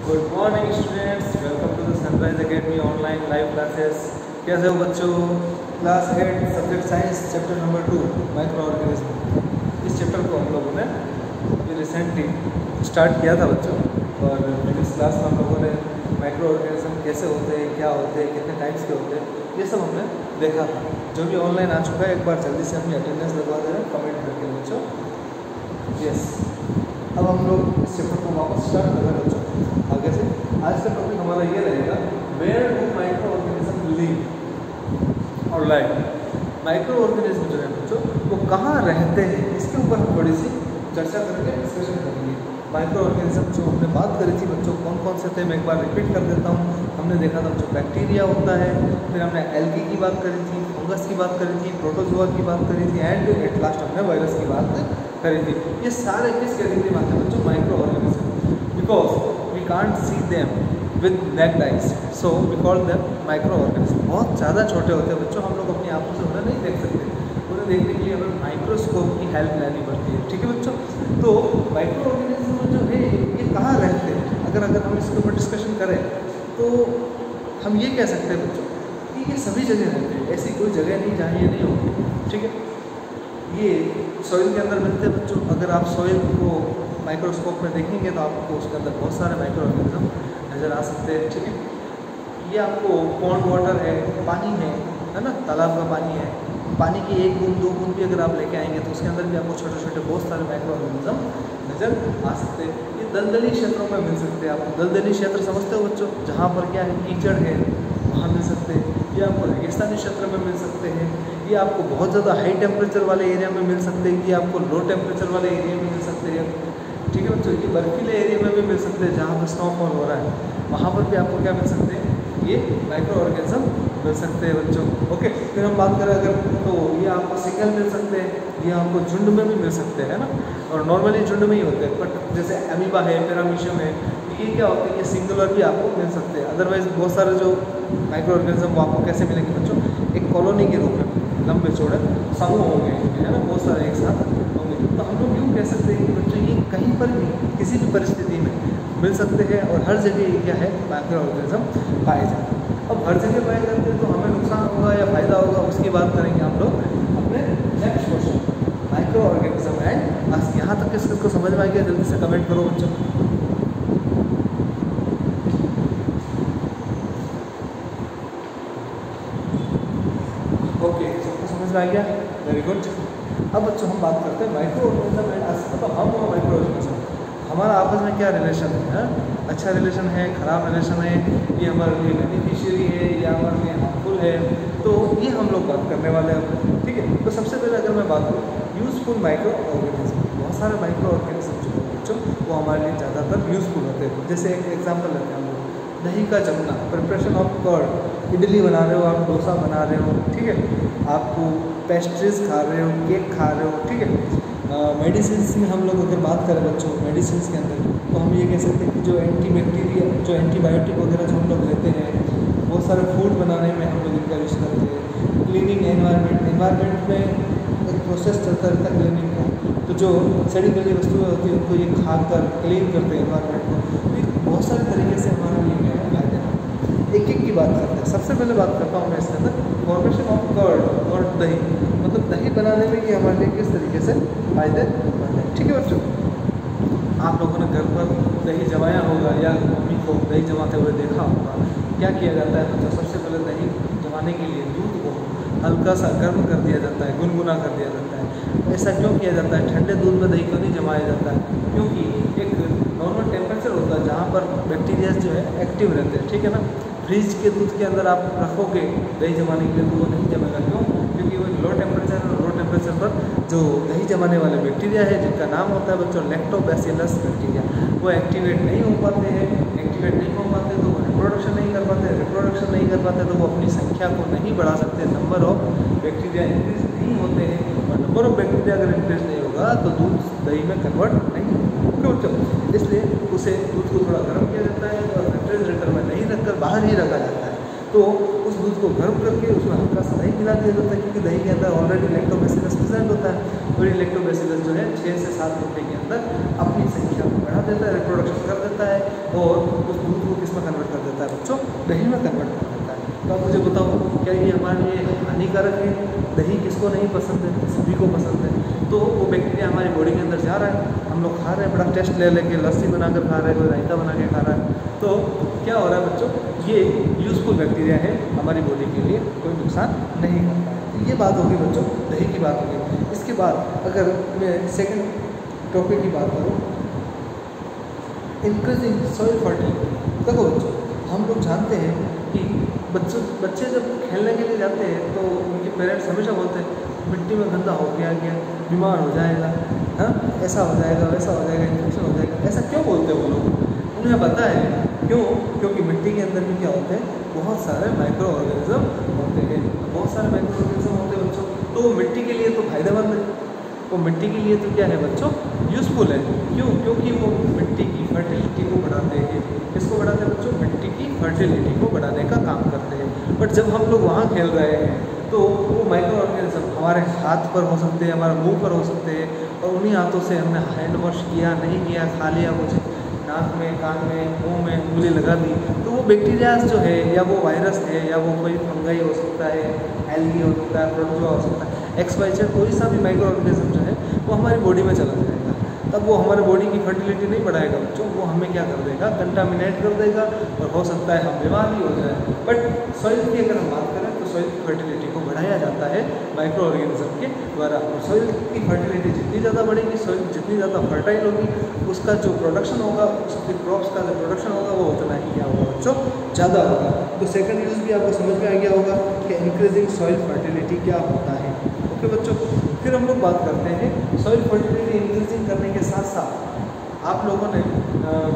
Good morning students, welcome to the Sunrise Academy online live classes. कैसे हो बच्चों? Class 8 subject science chapter number 2 microorganism. इस चैप्टर को हम लोगों ने ये रिसेंटली स्टार्ट किया था बच्चों, और प्रीवियस क्लास में हम लोगों ने माइक्रो ऑर्गेनिज्म कैसे होते हैं, क्या होते हैं, कितने टाइप्स के होते हैं, ये सब हमने देखा था। जो भी ऑनलाइन आ चुका है एक बार जल्दी से अपनी अटेंडेंस लगवा दे रहे हैं कमेंट करके बच्चों। यस, अब हम लोग इस चैप्टर को वापस स्टार्ट कर रहे हैं बच्चों आगे से। आज का टॉपिक हमारा ये रहेगा, where do microorganism live और लाइव। माइक्रो ऑर्गेनिज्म जो है बच्चों वो कहाँ रहते हैं, इसके ऊपर हम थोड़ी सी चर्चा करके डिस्कशन करेंगे। माइक्रो ऑर्गेनिज्म जो हमने बात करी थी बच्चों, कौन कौन से थे मैं एक बार रिपीट कर देता हूँ। हमने देखा था बच्चों बैक्टीरिया होता है, फिर हमने एल्गी की बात करी थी, फंगस की बात करी थी, प्रोटोजोआ की बात करी थी, एंड एट लास्ट हमने वायरस की बात करी थी। ये सारे किस कैटेगरी में आते हैं बच्चों? Microorganism, because we can't see them with naked eyes, so we call them microorganism. बहुत ज़्यादा छोटे होते हैं बच्चों, हम लोग अपनी आंखों से उन्हें नहीं देख सकते, उन्हें देखने के लिए हमें माइक्रोस्कोप की हेल्प लेनी पड़ती है। ठीक है बच्चों, तो माइक्रो ऑर्गेनिज्म जो है ये कहाँ रहते हैं? अगर हम इसके ऊपर डिस्कशन करें तो हम ये कह सकते हैं बच्चों कि ये सभी जगह रहते हैं, ऐसी कोई जगह नहीं जहाँ ये नहीं होगी। ठीक है, ये सॉइल के अंदर मिलते हैं बच्चों। अगर आप सॉइल को माइक्रोस्कोप में देखेंगे तो आपको उसके अंदर बहुत सारे माइक्रो ऑर्गेनिज्म नज़र आ सकते हैं। ठीक है, ये आपको पॉन्ड वाटर है, पानी है ना, तालाब का पानी है, पानी की एक बूंद दो बूंद भी अगर आप लेके आएंगे तो उसके अंदर भी आपको छोटे छोटे बहुत सारे माइक्रो ऑर्गेनिज्म नज़र आ सकते हैं। ये दलदली क्षेत्रों में मिल सकते हैं। आप दलदली क्षेत्र समझते हो बच्चों, जहाँ पर क्या है, कीचड़ है, वहाँ मिल सकते हैं। ये आपको रेगिस्तानी क्षेत्र में मिल सकते हैं। ये आपको बहुत ज़्यादा हाई टेम्परेचर वाले एरिया में मिल सकते हैं। ये आपको लो टेम्परेचर वाले एरिया में मिल सकते हैं। ठीक है बच्चों, ये बर्फीले एरिया में भी मिल सकते हैं, जहाँ पर स्नोफॉल हो रहा है वहाँ पर भी आपको क्या मिल सकते हैं, ये माइक्रो ऑर्गेनिज्म मिल सकते हैं बच्चों। ओके, फिर हम बात करें अगर तो ये आपको सिंगल मिल सकते हैं, ये आपको झुंड में भी मिल सकते हैं ना, और नॉर्मली झुंड में ही होते हैं। बट जैसे एमीबा है, पैरामीशियम है, ये क्या होते हैं, ये सिंगुलर भी आपको मिल सकते हैं। अदरवाइज बहुत सारे जो माइक्रो ऑर्गेनिज्म वो आपको कैसे मिलेंगे बच्चों? एक कॉलोनी के रूप में लंबे चौड़े समूह होंगे, है ना, बहुत सारे एक साथ होंगे। तो हम लोग यूँ कह सकते हैं कि बच्चों ये कहीं पर भी किसी भी परिस्थिति में मिल सकते हैं, और हर जगह ये क्या है, माइक्रो ऑर्गेनिज्म पाए जाते हैं। अब हर जगह पाए जाते हैं तो हमें नुकसान होगा या फ़ायदा होगा, उसकी बात करेंगे हम लोग अपने next question, micro organism and बस। यहाँ तक किसको समझ में आ गया? जल्दी से कमेंट करो बच्चों। ओके, सबको समझ में आ गया? Very good. अब बच्चों हम बात करते हैं माइक्रो ऑर्गेनिज्म एंड अस। तो हम और माइक्रो ऑर्गेनिज्म हमारा आपस में क्या रिलेशन है? अच्छा रिलेशन है, ख़राब रिलेशन है, ये हमारे लिए बेनिफिशियरी है या हमारे लिए हार्मफुल है, तो ये हम लोग बात करने वाले हैं। ठीक है, तो सबसे पहले अगर मैं बात करूँ यूज़फुल माइक्रो ऑर्गेनिज्म, बहुत सारे माइक्रो ऑर्गेनिज्म जो है बच्चों वो हमारे लिए ज़्यादातर यूज़फुल होते हैं। जैसे एक एग्जाम्पल लेते हैं हम लोग, दही का जमना, प्रिपरेशन ऑफ कर्ड, इडली बना रहे हो आप, डोसा बना रहे हो, ठीक है, आपको पेस्ट्रीज खा रहे हो, केक खा रहे हो। ठीक है, मेडिसिन में हम लोग अगर बात करें बच्चों, मेडिसिन के अंदर तो हम ये कह सकते हैं कि जो एंटीबैक्टीरिया, जो एंटीबायोटिक वगैरह जो हम लोग लेते हैं, बहुत सारे फूड बनाने में हम लोग इनका यूज़ करते हैं। क्लीनिंग एनवायरनमेंट में एक प्रोसेस चलता रहता है क्लीनिंग का, तो जो सड़ी गली वस्तुएं होती है उनको ये खाकर क्लीन करते हैं एनवायरनमेंट को। तो बहुत सारे तरीके से हमारे लिए क्या है, फायदे हैं। एक एक की बात करते हैं। सबसे पहले बात करता हूँ मैं इसके अंदर फॉर्मेशन ऑफ कर्ड और दही, मतलब दही बनाने में ये हमारे लिए किस तरीके से फायदेमंद है। ठीक है बच्चों, आप लोगों ने घर पर दही जमाया होगा या मम्मी को दही जमाते हुए देखा होगा। क्या किया जाता है बच्चों? सबसे पहले दही जमाने के लिए दूध को हल्का सा गर्म कर दिया जाता है, गुनगुना कर दिया जाता है। ऐसा क्यों किया जाता है? ठंडे दूध में दही क्यों नहीं जमाया जाता है? क्योंकि एक नॉर्मल टेम्परेचर होता है जहाँ पर बैक्टीरिया जो है एक्टिव रहते हैं। ठीक है ना, फ्रिज के दूध के अंदर आप रखोगे दही जमाने के लिए तो वो नहीं जमेगा। क्यों? क्योंकि वो लो टेम्परेचर पर जो दही जमाने वाले बैक्टीरिया है, जिनका नाम होता है बच्चों लैक्टोबैसिलस बैक्टीरिया, वो एक्टिवेट नहीं हो पाते हैं। एक्टिवेट नहीं हो पाते तो वो रिप्रोडक्शन नहीं कर पाते, रिप्रोडक्शन नहीं कर पाते तो वो अपनी संख्या को नहीं बढ़ा सकते, नंबर ऑफ बैक्टीरिया इंक्रीज नहीं होते हैं, और नंबर ऑफ बैक्टीरिया अगर इंक्रीज नहीं होगा तो दूध दही में कन्वर्ट नहीं होगा। बच्चों, इसलिए उसे दूध को थोड़ा गर्म किया जाता है और रेफ्रिजरेटर में नहीं रखकर बाहर ही रखा जाता है। तो उस दूध को गर्म करके उसमें हल्का सा दही मिला दिया जाता है, क्योंकि दही के अंदर ऑलरेडी लैक्टोबैसिलस प्रेजेंट होता है और ये लैक्टोबैसिलस जो है 6 से 7 घंटे के अंदर अपनी संख्या को बढ़ा देता है, रिप्रोडक्शन कर देता है और उस दूध को किस में कन्वर्ट कर देता है बच्चों, दही में कन्वर्ट कर देता है। तो आप मुझे बताओ, क्या ये हमारे लिए हानिकारक है? दही किसको नहीं पसंद है? सभी को पसंद है। तो वो बैक्टीरिया हमारी बॉडी के अंदर जा रहा है, हम लोग खा रहे हैं, बड़ा टेस्ट ले लेके लस्सी बनाकर खा रहे हैं, कोई रायता बना के खा रहा है। तो क्या हो रहा है बच्चों, ये यूज़फुल बैक्टीरिया है, हमारी बॉडी के लिए कोई नुकसान नहीं करता है। तो ये बात होगी बच्चों, दही की बात होगी। इसके बाद अगर मैं सेकंड टॉपिक की बात करूँ, इंक्रीजिंग सॉइल फर्टिलिटी। देखो बच्चों, हम लोग जानते हैं कि बच्चे जब खेलने के लिए जाते हैं तो उनके पेरेंट्स हमेशा बोलते हैं मिट्टी में गंदा हो गया, बीमार हो जाएगा, हाँ ऐसा हो जाएगा, वैसा हो जाएगा, इन्फेक्शन हो जाएगा। ऐसा क्यों बोलते हैं वो लोग? उन्हें पता है क्यों? क्योंकि मिट्टी के अंदर भी क्या होते हैं, बहुत सारे माइक्रो ऑर्गेनिज्म होते हैं, बहुत सारे माइक्रो ऑर्गेनिज्म होते हैं बच्चों। तो वो मिट्टी के लिए तो फायदेमंद है, वो मिट्टी के लिए तो क्या है बच्चों, यूज़फुल है। क्यों? क्योंकि वो मिट्टी की फर्टिलिटी को बढ़ाते हैं। किसको बढ़ाते हैं बच्चों? मिट्टी की फर्टिलिटी को बढ़ाने का काम करते हैं। बट जब हम लोग वहाँ खेल रहे हैं तो वो माइक्रो ऑर्गेनिज्म हमारे हाथ पर हो सकते हैं, हमारे मुंह पर हो सकते हैं, और उन्हीं हाथों से हमने हैंड वॉश किया, नहीं किया, खा लिया कुछ, नाक में, कान में, मुंह में उंगली लगा दी, तो वो बैक्टीरियाज जो है, या वो वायरस है, या वो कोई फंगाई हो सकता है, एल्गी हो सकता है, प्रोटोजोआ हो सकता है, XYZ कोई सा भी माइक्रो ऑर्गेनिज्म जो है वो हमारी बॉडी में चला जाएगा। तब वो हमारे बॉडी की फर्टिलिटी नहीं बढ़ाएगा बच्चों, वो हमें क्या कर देगा, कंटामिनेट कर देगा, और हो सकता है हम बीमार भी हो जाए। बट सॉइल की अगर हम बात करें तो सॉइल की फर्टिलिटी को बढ़ाया जाता है माइक्रो ऑर्गेनिज्म के द्वारा। और सॉइल की फर्टिलिटी जितनी ज़्यादा बढ़ेगी, सॉइल जितनी ज़्यादा फर्टाइल होगी, उसका जो प्रोडक्शन होगा, उसकी क्रॉप्स का जो प्रोडक्शन होगा वो उतना ही क्या होगा बच्चों, ज़्यादा होगा। तो सेकंड यूज़ भी आपको समझ में आ गया होगा कि इंक्रीजिंग सॉइल फर्टिलिटी क्या होता है। ओके बच्चों, फिर हम लोग बात करते हैं सॉइल फर्टिलिटी इंक्रीजिंग करने के साथ साथ आप लोगों ने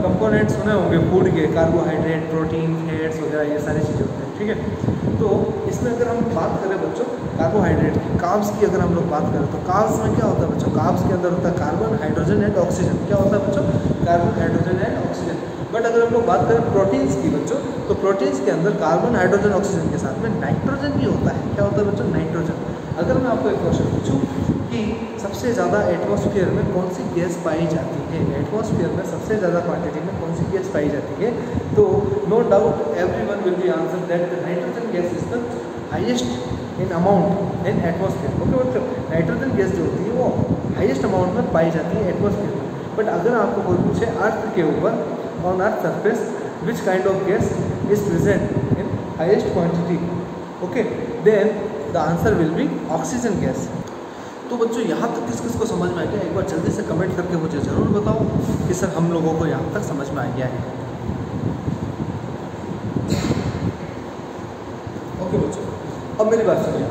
कंपोनेंट सुने होंगे फूड के, कार्बोहाइड्रेट, प्रोटीन, फैट्स वगैरह, ये सारी चीज़ें होती हैं, ठीक है। तो इसमें अगर हम बात करें बच्चों कार्बोहाइड्रेट की, कार्ब्स की अगर हम लोग बात करें तो कार्ब्स में क्या होता है बच्चों, कार्ब्स के अंदर होता है कार्बन, हाइड्रोजन एंड ऑक्सीजन। क्या होता है बच्चों? Carbon, hydrogen and oxygen. But अगर हम लोग बात करें प्रोटीन्स की बच्चों, तो प्रोटीन्स के अंदर कार्बन, हाइड्रोजन, ऑक्सीजन के साथ में नाइट्रोजन भी होता है। क्या होता है बच्चों? नाइट्रोजन। अगर मैं आपको एक क्वेश्चन पूछूं कि सबसे ज़्यादा एटमॉस्फेयर में कौन सी गैस पाई जाती है, एटमॉस्फेयर में सबसे ज़्यादा क्वांटिटी में कौन सी गैस पाई जाती है, तो no doubt everyone will be answer that nitrogen gas is the highest in amount in atmosphere. Okay मतलब नाइट्रोजन गैस जो होती है वो हाईएस्ट अमाउंट में पाई जाती है एटमॉस्फेयर में। बट अगर आपको कोई पूछे अर्थ के ऊपर, on earth surface which kind of gas is present in highest quantity, okay, then the answer will be oxygen gas. तो बच्चों यहाँ तक किस किस को समझ में आ गया, एक बार जल्दी से कमेंट करके मुझे ज़रूर बताओ कि सर हम लोगों को यहाँ तक समझ में आ गया है। ओके बच्चों, अब मेरी बात सुनिए।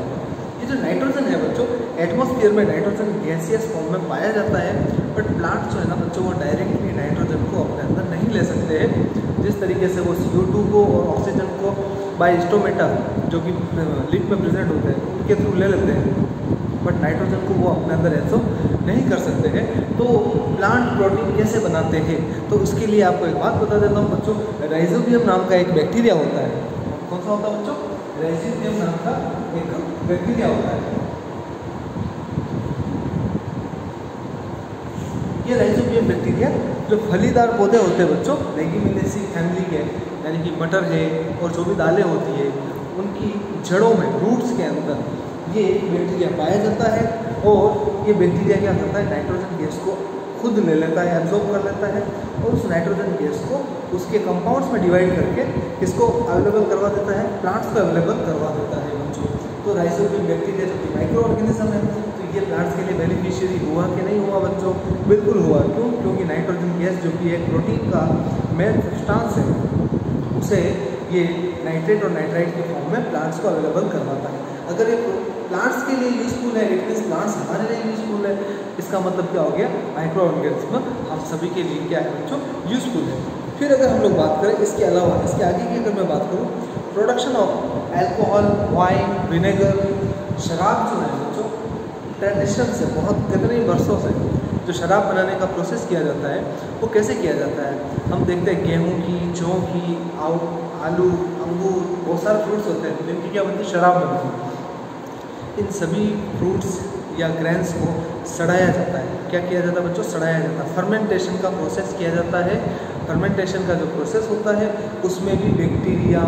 ये जो नाइट्रोजन है बच्चों, एटमॉस्फेयर में नाइट्रोजन गैसियस फॉर्म में पाया जाता है, बट प्लांट जो है ना बच्चों, वो डायरेक्टली नाइट्रोजन को अपने अंदर नहीं ले सकते हैं। जिस तरीके से वो CO2 को और ऑक्सीजन को बाय स्टोमेटा, जो कि लिप में प्रेजेंट होते हैं, उनके थ्रू ले लेते हैं, बट नाइट्रोजन को वो अपने अंदर ऐसा नहीं कर सकते हैं। तो प्लांट प्रोटीन कैसे बनाते हैं, तो उसके लिए आपको एक बात बता देता हूँ बच्चों, राइजोबियम नाम का एक बैक्टीरिया होता है। कौन सा होता है बच्चों? राइजोबियम नाम का एक बैक्टीरिया होता है। ये राइजोबियम बैक्टीरिया जो फलीदार पौधे होते हैं बच्चों, लेग्यूमिनेसी फैमिली के, यानी कि मटर है और जो भी दालें होती है, उनकी जड़ों में, रूट्स के अंदर ये बैक्टीरिया पाया जाता है। और ये बैक्टीरिया क्या करता है, नाइट्रोजन गैस को खुद ले लेता है, एब्जॉर्ब कर लेता है, और उस नाइट्रोजन गैस को उसके कंपाउंड्स में डिवाइड करके इसको अवेलेबल करवा देता है, प्लांट्स को अवेलेबल करवा देता है बच्चों। तो राइजोबियम बैक्टीरिया जो कि माइक्रो ऑर्गेनिज्म है, तो ये प्लांट्स के लिए बेनिफिशियरी हुआ कि नहीं हुआ बच्चों? बिल्कुल हुआ। क्यों? क्योंकि नाइट्रोजन गैस जो कि एक प्रोटीन का मेन सब्सटेंस है, उसे ये नाइट्रेट और नाइट्राइट के फॉर्म में प्लांट्स को अवेलेबल करवाता है। अगर ये प्लांट्स के लिए यूज़फुल है, इट मीन्स प्लांट्स हमारे लिए यूज़फुल है, इसका मतलब क्या हो गया, माइक्रो ऑर्गेनिज्म हम सभी के लिए क्या है बच्चों, यूज़फुल है। फिर अगर हम लोग बात करें इसके अलावा, इसके आगे की अगर मैं बात करूँ, production of alcohol, wine, vinegar, शराब जो है बच्चों, ट्रेडिशन से बहुत कितने वर्षों से जो शराब बनाने का प्रोसेस किया जाता है, वो कैसे किया जाता है? हम देखते हैं गेहूँ की, जौ की, आलू, अंगूर, बहुत सारे फ्रूट्स होते हैं जिनकी क्या बनती है, शराब बनती है। इन सभी फ्रूट्स या ग्रेन्स को सड़ाया जाता है। क्या किया जाता है बच्चों, सड़ाया जाता है। फर्मेंटेशन का प्रोसेस किया जाता है। फर्मेंटेशन का जो प्रोसेस होता है उसमें भी बैक्टीरिया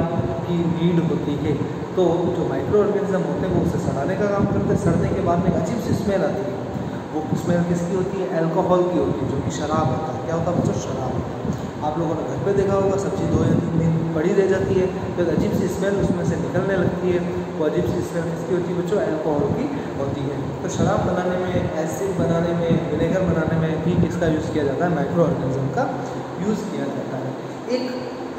की नीड होती है। तो जो माइक्रो ऑर्गेनिज्म होते हैं वो उसे सड़ाने का काम करते हैं। सड़ने के बाद में एक अजीब सी स्मेल आती है। वो स्मेल किसकी होती है, अल्कोहल की होती है, जो कि शराब होता है। क्या होता है बच्चों, शराब होता है। आप लोगों ने घर पे देखा होगा, सब्जी 2 या 3 दिन पड़ी रह जाती है, तो अजीब सी स्मेल उसमें से निकलने लगती है। वो अजीब सी स्मेल किसकी होती है बच्चों, अल्कोहल की होती है। तो शराब बनाने में, एसिड बनाने में, विनेगर बनाने में भी किसका यूज़ किया जाता है, माइक्रो ऑर्गेनिज्म का यूज़ किया जाता है। एक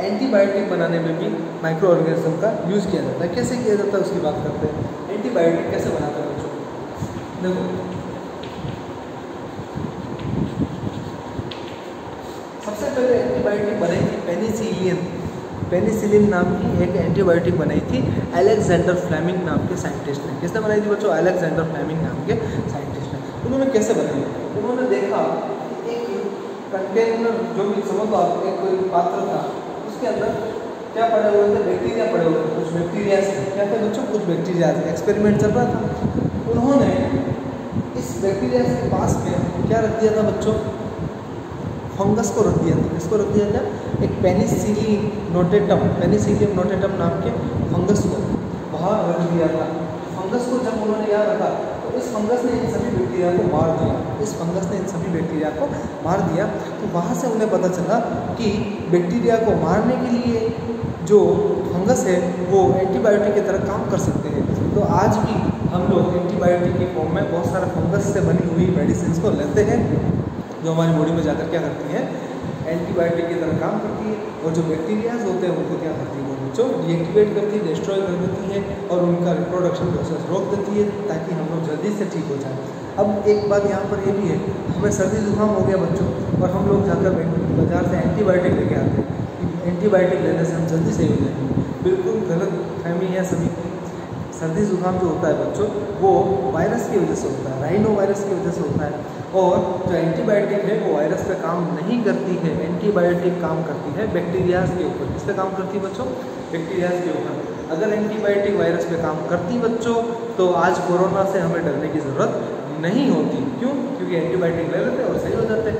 एंटीबायोटिक बनाने में भी माइक्रो ऑर्गेनिज्म का यूज़ किया जाता है। कैसे किया जाता है उसकी बात करते हैं। एंटीबायोटिक कैसे बनाते हैं बच्चों, देखो सबसे पहले एंटीबायोटिक बनाई थी पेनिसिलिन। पेनिसिलिन नाम की एक एंटीबायोटिक बनाई थी अलेक्जेंडर फ्लेमिंग नाम के साइंटिस्ट ने। किसने बनाई थी बच्चों, अलेक्जेंडर फ्लेमिंग नाम के साइंटिस्ट ने। उन्होंने कैसे बनाई, उन्होंने देखा कि एक कंटेनर, जो भी समझ लो आप, एक कोई पात्र था, उसके अंदर क्या पड़े हुए थे, बैक्टीरिया पड़े हुए थे। कुछ बैक्टीरिया से क्या थे बच्चों, कुछ बैक्टीरिया से एक्सपेरिमेंट चल रहा था। उन्होंने इस बैक्टीरिया के पास में क्या रख दिया था बच्चों, फंगस को रख दिया था। किसको रख दिया था, एक पेनिसिलियम नोटेटम नाम के फंगस को वहाँ रख दिया था। फंगस को जब उन्होंने यहाँ रखा तो इस फंगस ने इन सभी बैक्टीरिया को मार दिया। इस फंगस ने इन सभी बैक्टीरिया को मार दिया। तो वहाँ से उन्हें पता चला कि बैक्टीरिया को मारने के लिए जो फंगस है वो एंटीबायोटिक की तरह काम कर सकते हैं। तो आज भी हम लोग एंटीबायोटिक की फॉर्म में बहुत सारे फंगस से बनी हुई मेडिसिन को लेते हैं, जो हमारी बॉडी में जाकर क्या करती है, एंटीबायोटिक की तरह काम करती है। और जो बैक्टीरियाज होते हैं उनको क्या करती है, वो बच्चों डीएक्टिवेट करती है, डिस्ट्रॉय कर देती है और उनका रिप्रोडक्शन प्रोसेस रोक देती है, ताकि हम लोग जल्दी से ठीक हो जाए। अब एक बात यहाँ पर ये भी है, हमें सर्दी जुकाम हो गया बच्चों, और हम लोग जाकर बाजार से एंटीबायोटिक लेके आते हैं कि एंटीबायोटिक लेने से हम जल्दी सही हो जाएंगे। बिल्कुल गलत फहमी है सभी। सर्दी जुकाम जो होता है बच्चों, वो वायरस की वजह से होता है, राइनो वायरस की वजह से होता है। और जो एंटीबायोटिक है वो वायरस पे काम नहीं करती है, एंटीबायोटिक काम करती है बैक्टीरियाज के ऊपर। किस पे काम करती है बच्चों, बैक्टीरियाज के ऊपर। अगर एंटीबायोटिक वायरस पे काम करती बच्चों, तो आज कोरोना से हमें डरने की ज़रूरत नहीं होती। क्यों, क्योंकि एंटीबायोटिक ले लेते हैं और सही हो जाते हैं।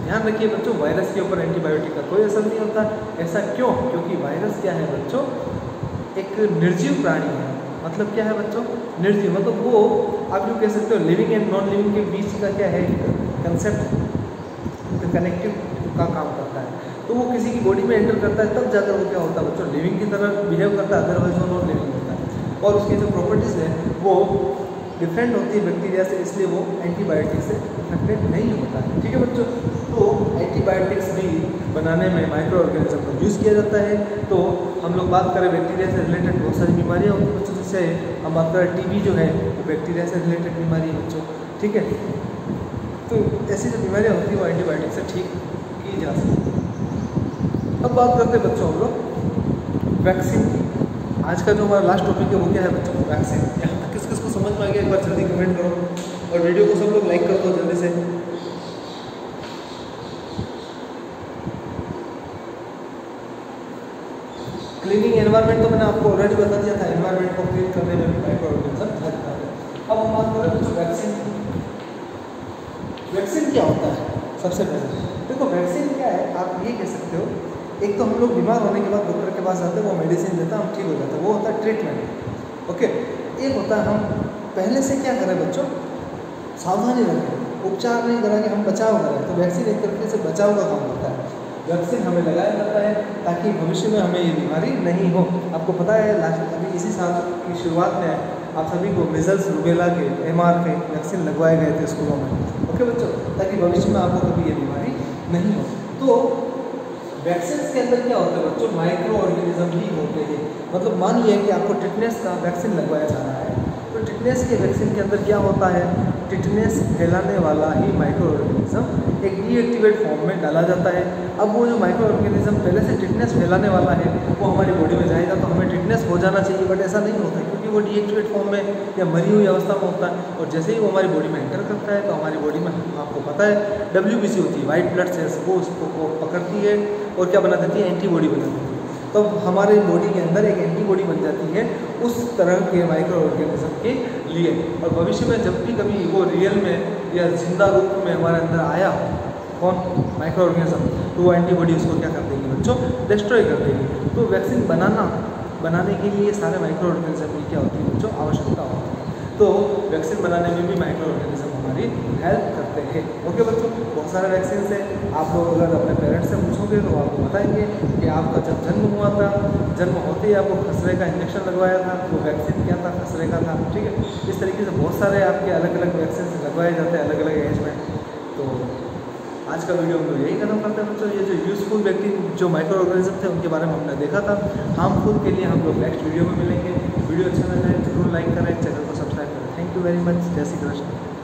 ध्यान रखिए बच्चों, वायरस के ऊपर एंटीबायोटिक का कोई असर नहीं होता। ऐसा क्यों, क्योंकि वायरस क्या है बच्चों, एक निर्जीव प्राणी है। मतलब क्या है बच्चों, निर्जीव, मतलब वो आप यूँ कह सकते हो लिविंग एंड नॉन लिविंग के बीच का क्या है कंसेप्ट, कनेक्टिव का काम करता है। तो वो किसी की बॉडी में एंटर करता है तब जाकर वो क्या होता है बच्चों, लिविंग की तरह बिहेव करता है, अदरवाइज वो नॉन लिविंग होता है। और उसकी जो प्रॉपर्टीज़ है वो डिफरेंट होती है बैक्टीरिया से, इसलिए वो एंटीबायोटिक से इफेक्टेड नहीं होता है। ठीक है बच्चों, तो एंटीबायोटिक्स भी बनाने में माइक्रो ऑर्गेनिज्म का यूज़ किया जाता है। तो हम लोग बात करें बैक्टीरिया से रिलेटेड बहुत सारी बीमारियाँ होती हैं बच्चों, जैसे हम बात करें टीबी जो है वो बैक्टीरिया से रिलेटेड बीमारी है बच्चों। ठीक है, तो ऐसी जो बीमारियाँ होती हैं वो एंटीबायोटिक से ठीक की जा सकती है। अब बात करते हैं बच्चों हम लोग वैक्सीन की। आज का जो हमारा लास्ट टॉपिक है वो क्या है बच्चों, वैक्सीन। यहाँ तक किस किस को समझ में आ गया, एक बार जल्दी कमेंट करो और वीडियो को सब लोग लाइक कर दो जल्दी से। क्लीनिंग एनवायरनमेंट तो मैंने आपको ऑलरेडी बता दिया था, एनवायरनमेंट को क्लीन करने में माइक्रो ऑर्गेनिज्म हेल्प करते हैं। अब हम बात करें बच्चों वैक्सीन। वैक्सीन क्या होता है, सबसे पहले देखो वैक्सीन क्या है, आप ये कह सकते हो, एक तो हम लोग बीमार होने के बाद डॉक्टर के पास जाते हैं, वो मेडिसिन देता है, हम ठीक हो जाते हैं, वो होता है ट्रीटमेंट। ओके, एक होता है हम पहले से क्या करें बच्चों, सावधानी रखें, उपचार नहीं करा के हम बचाव करें। तो वैक्सीन एक तरीके से बचाव का काम होता है। वैक्सीन हमें लगाया जाता है ताकि भविष्य में हमें ये बीमारी नहीं हो। आपको पता है अभी इसी साल की शुरुआत में आप सभी को मिजल्स रूबेला के MR के वैक्सीन लगवाए गए थे स्कूलों में। ओके बच्चों, ताकि भविष्य में आपको कभी ये बीमारी नहीं हो। तो वैक्सीन के अंदर क्या होता है बच्चों, माइक्रो ऑर्गेनिज्म ही होते हैं। मतलब मान लिया कि आपको टिटनेस का वैक्सीन लगवाया जा रहा है, तो टिटनेस के वैक्सीन के अंदर क्या होता है, टिटनेस फैलाने वाला ही माइक्रो ऑर्गेनिज्म एक डीएक्टिवेट फॉर्म में डाला जाता है। अब वो जो माइक्रो ऑर्गेनिज्म पहले से टिटनेस फैलाने वाला है वो हमारी बॉडी में जाएगा तो हमें टिटनेस हो जाना चाहिए, बट ऐसा नहीं होता है क्योंकि वो डीएक्टिवेट फॉर्म में या मरी हुई अवस्था में होता है। और जैसे ही वो हमारी बॉडी में एंटर करता है तो हमारी बॉडी में, आपको पता है WBC होती है, वाइट ब्लड सेल्स, वो उसको पकड़ती है और क्या बना देती है, एंटीबॉडी बना देती है। तब हमारे बॉडी के अंदर एक एंटीबॉडी बन जाती है उस तरह के माइक्रो ऑर्गेनिज्म के लिए। और भविष्य में जब भी कभी वो रियल में या जिंदा रूप में हमारे अंदर आया कौन माइक्रो ऑर्गेनिज्म, तो वो एंटीबॉडी उसको क्या कर देगी बच्चों, डिस्ट्रॉय कर देगी। तो वैक्सीन बनाने के लिए सारे माइक्रो ऑर्गेनिज्म की क्या होती है बच्चों, आवश्यकता होती है। तो वैक्सीन बनाने में भी माइक्रो ऑर्गेनिज्म हमारी हेल्प करते हैं। ओके बच्चों, बहुत सारे वैक्सीन है। आप लोग अगर अपने पेरेंट्स से पूछोगे तो आपको बताएंगे कि आपका जब जन्म हुआ था, जन्म होते ही आपको खसरे का इंजेक्शन लगवाया था, वो वैक्सीन क्या था, खसरे का था। ठीक है, इस तरीके से बहुत सारे आपके अलग अलग वैक्सीन लगवाए जाते हैं अलग अलग एज में। तो आज का वीडियो हम लोग यही खत्म करते हैं बच्चों। ये जो यूज़फुल जो माइक्रो ऑर्गेनिज्म थे उनके बारे में हमने देखा था। हार्मफुल के लिए हम लोग नेक्स्ट वीडियो में मिलेंगे। वीडियो अच्छा लगा है जरूर लाइक करें, चैनल को सब्सक्राइब करें। Thank you very much. जय श्री कृष्ण।